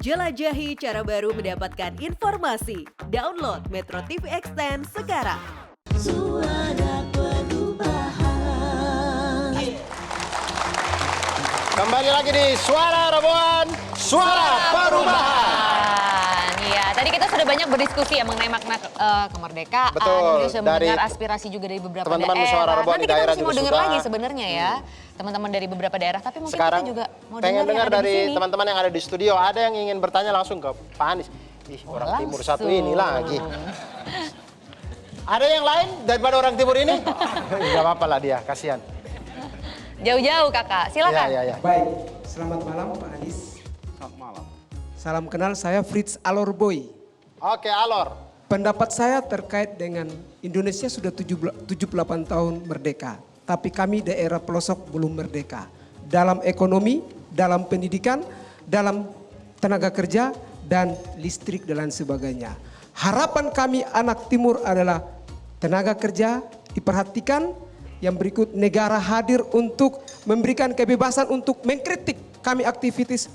Jelajahi cara baru mendapatkan informasi. Download Metro TV Extend sekarang. Suara perubahan. Kembali lagi di Suara Robohan, Suara Perubahan. Iya, tadi kita sudah banyak berdiskusi ya mengenai makna kemerdekaan. Betul, Kemudian sudah dari mendengar aspirasi juga dari beberapa teman-teman daerah. musyawarah robohan Nanti di daerah kita masih juga mau dengar sudah. lagi sebenarnya ya, teman-teman dari beberapa daerah. Tapi mungkin Sekarang kita juga mau pengen dengar dengar yang ada di dari sini. teman-teman yang ada di studio. Ada yang ingin bertanya langsung ke Pak Anies. Ih, orang timur satu ini lagi. Ada yang lain daripada orang timur ini? Gak apa-apa lah dia, kasihan. Jauh-jauh kakak, silakan. Ya. Baik, selamat malam Pak Anies. Selamat malam. Salam kenal, saya Fritz Alorboy. Oke, Alor. Pendapat saya terkait dengan Indonesia sudah 78 tahun merdeka. Tapi kami daerah pelosok belum merdeka. Dalam ekonomi, dalam pendidikan, dalam tenaga kerja, dan listrik dan lain sebagainya. Harapan kami anak timur adalah tenaga kerja diperhatikan, yang berikut negara hadir untuk memberikan kebebasan untuk mengkritik. Kami aktivis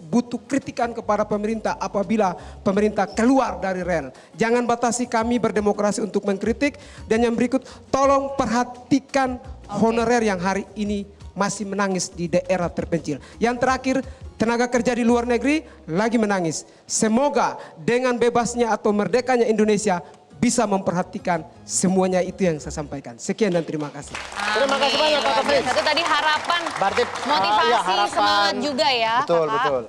butuh kritikan kepada pemerintah apabila pemerintah keluar dari rel. Jangan batasi kami berdemokrasi untuk mengkritik. Dan yang berikut, tolong perhatikan honorer yang hari ini masih menangis di daerah terpencil. Yang terakhir, tenaga kerja di luar negeri lagi menangis. Semoga dengan bebasnya atau merdekanya Indonesia bisa memperhatikan semuanya. Itu yang saya sampaikan. Sekian dan terima kasih. Terima kasih banyak Kakak Fritz. Itu tadi harapan, Berarti, motivasi, iya, harapan. semangat juga ya Betul, kakak. betul.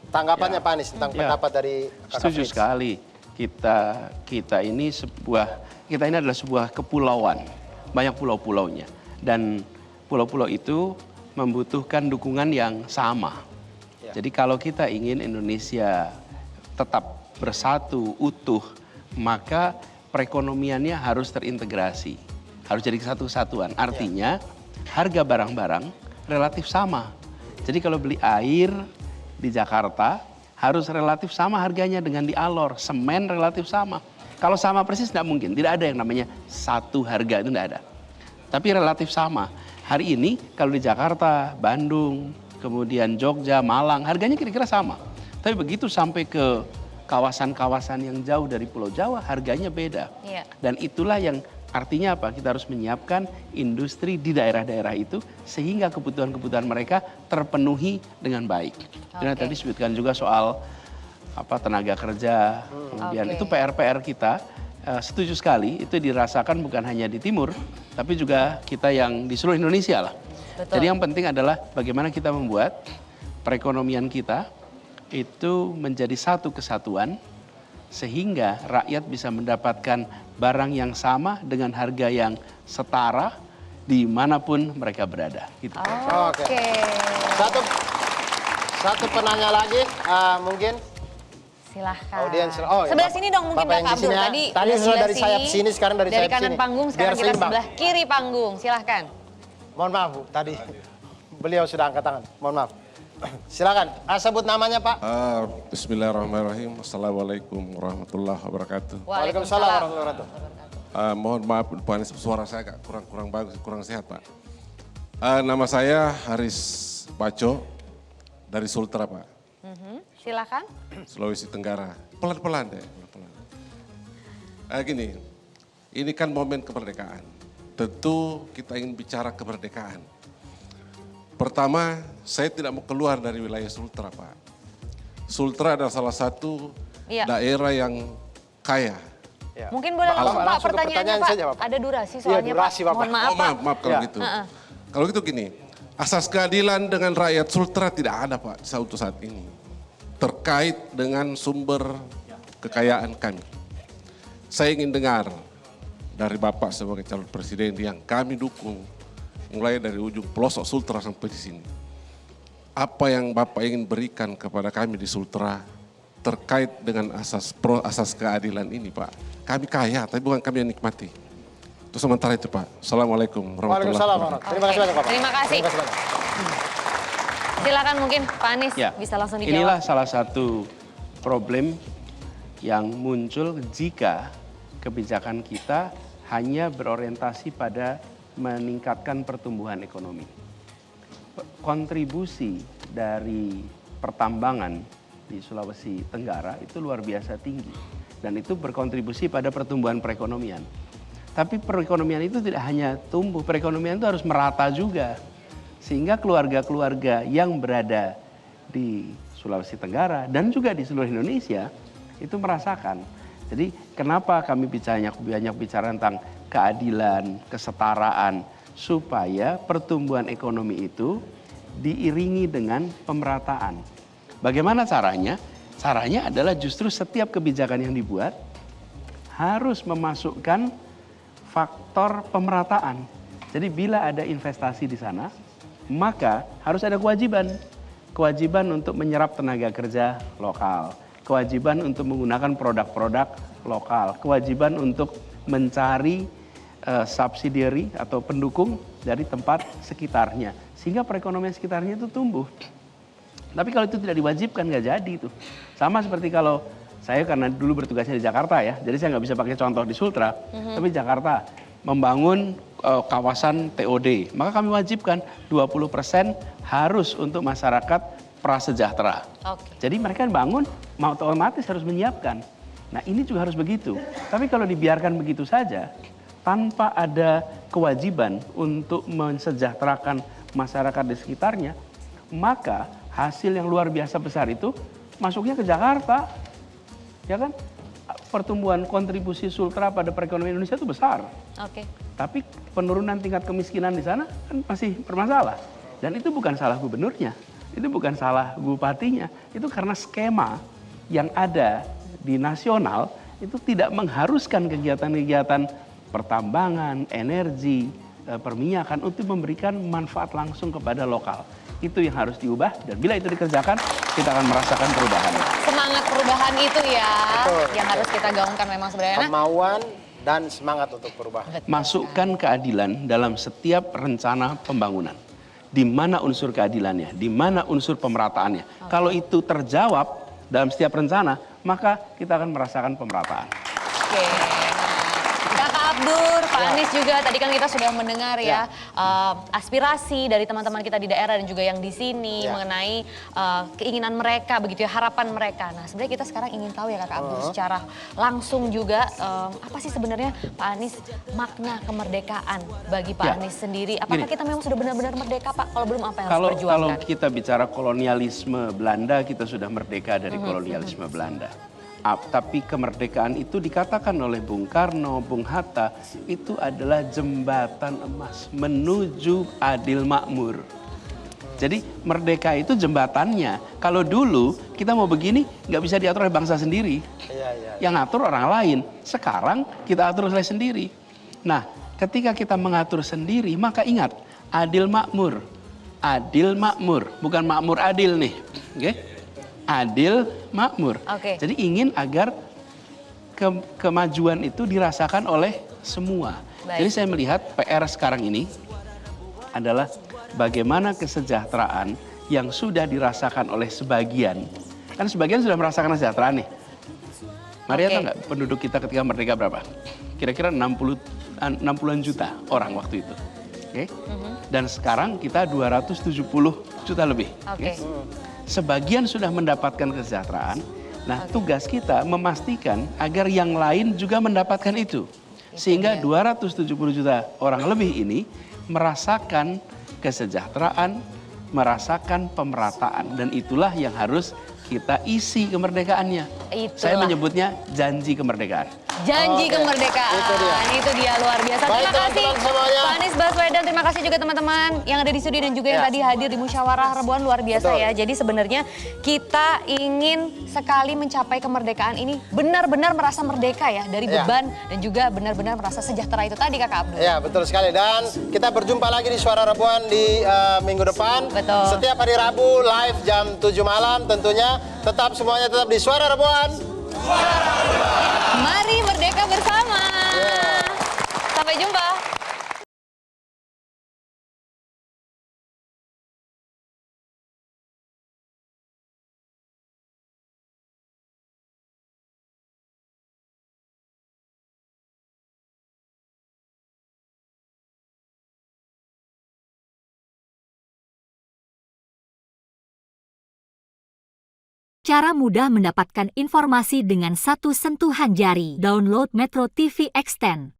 Tanggapannya Pak Anies tentang pendapat dari Kakak Setuju Fritz. sekali. Kita ini adalah sebuah kepulauan, banyak pulau-pulaunya, dan pulau-pulau itu membutuhkan dukungan yang sama. Jadi kalau kita ingin Indonesia tetap bersatu, utuh, maka perekonomiannya harus terintegrasi, harus jadi satu kesatuan. Artinya harga barang-barang relatif sama. Jadi kalau beli air di Jakarta harus relatif sama harganya dengan di Alor, semen relatif sama. Kalau sama persis tidak mungkin, tidak ada yang namanya satu harga, itu tidak ada. Tapi relatif sama. Hari ini kalau di Jakarta, Bandung, kemudian Jogja, Malang, harganya kira-kira sama. Tapi begitu sampai ke kawasan-kawasan yang jauh dari Pulau Jawa, harganya beda. Iya. Dan itulah yang artinya apa? Kita harus menyiapkan industri di daerah-daerah itu sehingga kebutuhan-kebutuhan mereka terpenuhi dengan baik. Dan tadi disebutkan juga soal tenaga kerja, kemudian itu PR-PR kita. Setuju sekali, itu dirasakan bukan hanya di timur, tapi juga kita yang di seluruh Indonesia lah. Betul. Jadi yang penting adalah bagaimana kita membuat perekonomian kita itu menjadi satu kesatuan sehingga rakyat bisa mendapatkan barang yang sama dengan harga yang setara dimanapun mereka berada. Gitu. Oke. Satu penanya lagi, mungkin. Silahkan. Audiens, sebelah sini dong mungkin Bapak yang Kak di Abdul. sini ya. Tadi Tadi sudah sebelah dari sayap sini, sekarang dari sayap kanan sini. panggung, Biar sekarang kita seimbang. sebelah kiri panggung. Silahkan. Mohon maaf Bu, tadi beliau sudah angkat tangan. Mohon maaf. Silakan, sebut namanya Pak. Bismillahirrahmanirrahim. Assalamualaikum warahmatullahi wabarakatuh. Waalaikumsalam warahmatullahi wabarakatuh. Mohon maaf Pak Anies, suara saya agak kurang bagus, kurang sehat Pak. Nama saya Haris Baco dari Sultra Pak. Silahkan. Sulawesi Tenggara. Pelan-pelan deh. Gini, ini kan momen kemerdekaan. Tentu kita ingin bicara kemerdekaan. Pertama, saya tidak mau keluar dari wilayah Sultra Pak. Sultra adalah salah satu daerah yang kaya. Ya. Mungkin boleh langsung Pak langsung ke pertanyaannya pertanyaan Pak. saja, Bapak. Ada durasi soalnya durasi, Pak. Bapak. Mohon maaf Pak. Maaf kalau Ya. gitu. Kalau gitu gini, asas keadilan dengan rakyat Sultra tidak ada Pak untuk saat ini. Terkait dengan sumber kekayaan kami. Saya ingin dengar dari Bapak sebagai calon presiden yang kami dukung, mulai dari ujung pelosok Sultra sampai di sini. Apa yang Bapak ingin berikan kepada kami di Sultra terkait dengan asas keadilan ini Pak. Kami kaya, tapi bukan kami yang nikmati. Itu sementara itu Pak. Assalamualaikum warahmatullahi Waalaikumsalam wabarakatuh. warahmatullahi wabarakatuh. Terima kasih banyak Bapak. Terima kasih. Terima kasih banyak. Silakan mungkin Pak Anies Ya, bisa langsung dijawab. inilah salah satu problem yang muncul jika kebijakan kita hanya berorientasi pada meningkatkan pertumbuhan ekonomi. Kontribusi dari pertambangan di Sulawesi Tenggara itu luar biasa tinggi. Dan itu berkontribusi pada pertumbuhan perekonomian. Tapi perekonomian itu tidak hanya tumbuh, perekonomian itu harus merata juga. Sehingga keluarga-keluarga yang berada di Sulawesi Tenggara dan juga di seluruh Indonesia itu merasakan. Jadi kenapa kami banyak bicara tentang keadilan, kesetaraan, supaya pertumbuhan ekonomi itu diiringi dengan pemerataan. Bagaimana caranya? Caranya adalah justru setiap kebijakan yang dibuat harus memasukkan faktor pemerataan. Jadi bila ada investasi di sana, maka harus ada kewajiban. Kewajiban untuk menyerap tenaga kerja lokal. Kewajiban untuk menggunakan produk-produk lokal. Kewajiban untuk mencari subsidiary atau pendukung dari tempat sekitarnya. Sehingga perekonomian sekitarnya itu tumbuh. Tapi kalau itu tidak diwajibkan nggak jadi itu. Sama seperti kalau saya karena dulu bertugasnya di Jakarta ya, jadi saya nggak bisa pakai contoh di Sultra, tapi Jakarta membangun kawasan TOD, maka kami wajibkan 20% harus untuk masyarakat prasejahtera. Jadi mereka bangun, mau otomatis harus menyiapkan. Nah ini juga harus begitu. Tapi kalau dibiarkan begitu saja, tanpa ada kewajiban untuk mensejahterakan masyarakat di sekitarnya, maka hasil yang luar biasa besar itu masuknya ke Jakarta, ya kan? Pertumbuhan kontribusi Sultra pada perekonomian Indonesia itu besar. Tapi penurunan tingkat kemiskinan di sana kan masih bermasalah. Dan itu bukan salah gubernurnya, itu bukan salah bupatinya, itu karena skema yang ada di nasional itu tidak mengharuskan kegiatan-kegiatan pertambangan, energi, perminyakan untuk memberikan manfaat langsung kepada lokal. Itu yang harus diubah dan bila itu dikerjakan kita akan merasakan perubahan. Semangat perubahan itu ya Betul, yang harus kita gaungkan memang sebenarnya. Kemauan dan semangat untuk perubahan. Masukkan keadilan dalam setiap rencana pembangunan. Di mana unsur keadilannya, di mana unsur pemerataannya. Kalau itu terjawab dalam setiap rencana, maka kita akan merasakan pemerataan. Kakak Abdur, Pak Anies juga tadi kan kita sudah mendengar ya aspirasi dari teman-teman kita di daerah dan juga yang di sini mengenai keinginan mereka begitu ya, harapan mereka. Nah sebenarnya kita sekarang ingin tahu ya Kakak Abdur secara langsung juga apa sih sebenarnya Pak Anies makna kemerdekaan bagi Pak Anies sendiri. Apakah kita memang sudah benar-benar merdeka Pak? Kalau belum apa yang harus perjuangkan? Kalau kita bicara kolonialisme Belanda, kita sudah merdeka dari kolonialisme Belanda. Tapi kemerdekaan itu dikatakan oleh Bung Karno, Bung Hatta, itu adalah jembatan emas menuju adil makmur. Jadi merdeka itu jembatannya. Kalau dulu kita mau begini nggak bisa diatur oleh bangsa sendiri. Yang ngatur orang lain. Sekarang kita atur oleh sendiri. Nah ketika kita mengatur sendiri maka ingat adil makmur. Adil makmur, bukan makmur adil nih. Oke? Adil makmur. Jadi ingin agar kemajuan itu dirasakan oleh semua. Jadi saya melihat PR sekarang ini adalah bagaimana kesejahteraan yang sudah dirasakan oleh sebagian. Kan sebagian sudah merasakan kesejahteraan nih. Maria tahu nggak penduduk kita ketika merdeka berapa? Kira-kira 60-an juta orang waktu itu. Dan sekarang kita 270 juta lebih. Sebagian sudah mendapatkan kesejahteraan. Nah, tugas kita memastikan agar yang lain juga mendapatkan itu. Sehingga 270 juta orang lebih ini merasakan kesejahteraan, merasakan pemerataan. Dan itulah yang harus kita isi kemerdekaannya. Saya menyebutnya janji kemerdekaan. Janji kemerdekaan. Itu dia luar biasa. Terima kasih Pak Anies Baswedan. Terima kasih juga teman-teman yang ada di studio dan juga yang tadi hadir di musyawarah Rebuan luar biasa ya. Jadi sebenarnya kita ingin sekali mencapai kemerdekaan ini benar-benar merasa merdeka ya dari beban dan juga benar-benar merasa sejahtera itu tadi Kakak Abdul. Ya betul sekali dan kita berjumpa lagi di Suara Rebuan di minggu depan. Betul. Setiap hari Rabu live jam 7 malam tentunya. Semuanya tetap di Suara Rebuan. Mari merdeka bersama. Sampai jumpa. Cara mudah mendapatkan informasi dengan satu sentuhan jari. Download Metro TV Extend.